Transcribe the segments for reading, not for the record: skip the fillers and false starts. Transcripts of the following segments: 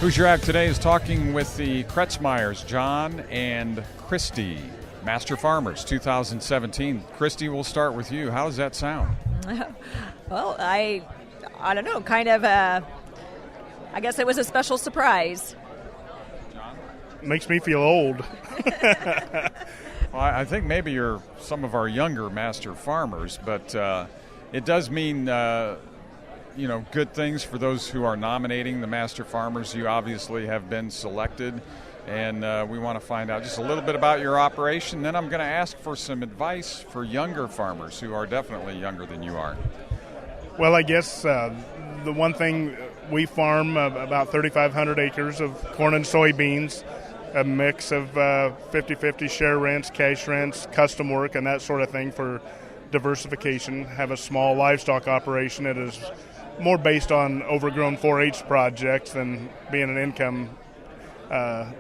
Hoosier Ag today is talking with the Kretzmeiers, John and Kristi, Master Farmers 2017. Kristi, we'll start with you. How does that sound? Well, I don't know, kind of, I guess it was a special surprise. John? Makes me feel old. Well, I think maybe you're some of our younger Master Farmers, but it does mean good things for those who are nominating the Master Farmers. You obviously have been selected, and we want to find out just a little bit about your operation. Then I'm going to ask for some advice for younger farmers who are definitely younger than you are. Well, I guess the one thing, we farm about 3,500 acres of corn and soybeans, a mix of 50-50 share rents, cash rents, custom work, and that sort of thing for diversification. Have a small livestock operation that is more based on overgrown 4-H projects than being an income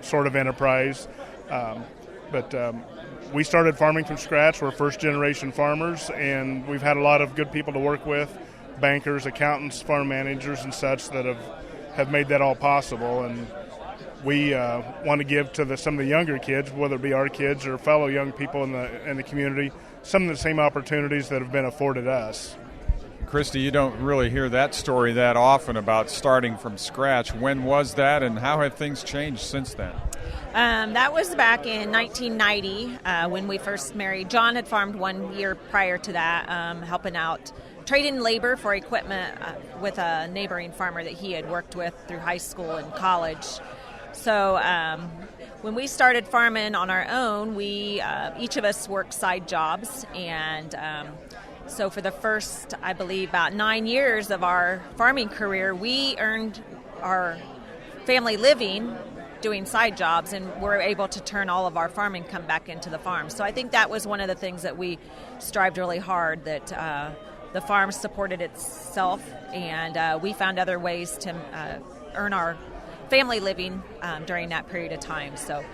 sort of enterprise. But we started farming from scratch. We're first-generation farmers, and we've had a lot of good people to work with, bankers, accountants, farm managers, and such that have made that all possible. And we want to give to some of the younger kids, whether it be our kids or fellow young people in the community, some of the same opportunities that have been afforded us. Kristi, you don't really hear that story that often about starting from scratch. When was that, and how have things changed since then? That was back in 1990 when we first married. John had farmed 1 year prior to that, helping out, trading labor for equipment with a neighboring farmer that he had worked with through high school and college. So when we started farming on our own, we each of us worked side jobs, and so for the first, I believe, about 9 years of our farming career, we earned our family living doing side jobs, and were able to turn all of our farm income back into the farm. So I think that was one of the things that we strived really hard, that the farm supported itself, and we found other ways to earn our family living during that period of time. So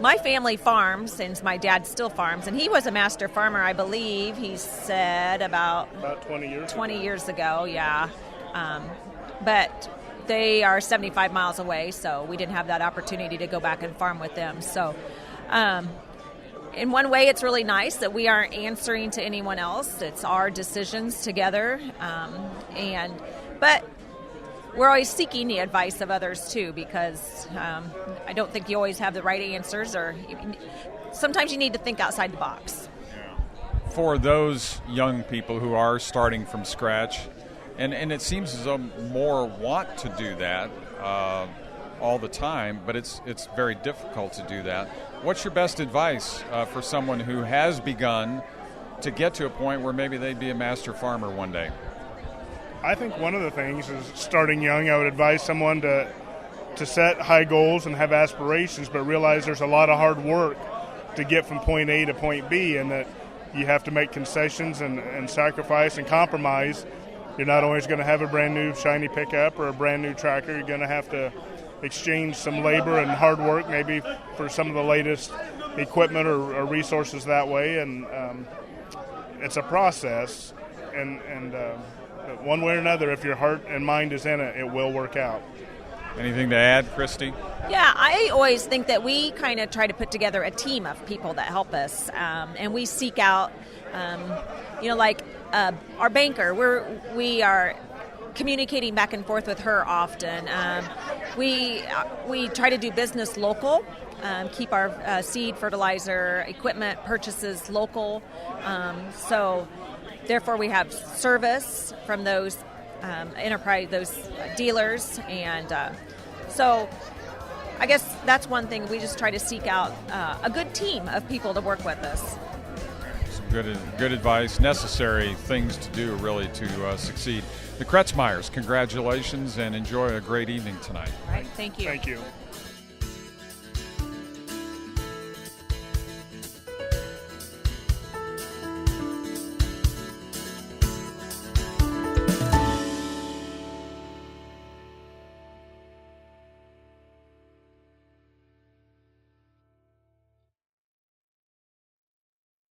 my family farms, since my dad still farms, and he was a master farmer, I believe he said about 20 years ago, yeah. But they are 75 miles away, so we didn't have that opportunity to go back and farm with them. So in one way, it's really nice that we aren't answering to anyone else. It's our decisions together, but we're always seeking the advice of others too, because I don't think you always have the right answers, or sometimes you need to think outside the box. For those young people who are starting from scratch, and it seems as though more want to do that all the time, but it's very difficult to do that. What's your best advice for someone who has begun to get to a point where maybe they'd be a master farmer one day? I think one of the things is starting young. I would advise someone to set high goals and have aspirations, but realize there's a lot of hard work to get from point A to point B, and that you have to make concessions and sacrifice and compromise. You're not always going to have a brand new shiny pickup or a brand new tractor. You're going to have to exchange some labor and hard work maybe for some of the latest equipment or resources that way, and it's a process, and one way or another, if your heart and mind is in it, it will work out. Anything to add, Kristi? Yeah, I always think that we kind of try to put together a team of people that help us, and we seek out, like our banker. We are communicating back and forth with her often. We try to do business local, keep our seed, fertilizer, equipment purchases local. So therefore, we have service from those those dealers, and so I guess that's one thing. We just try to seek out a good team of people to work with us. Some good advice, necessary things to do really to succeed. The Kretzmeiers, congratulations, and enjoy a great evening tonight. All right, thank you. Thank you.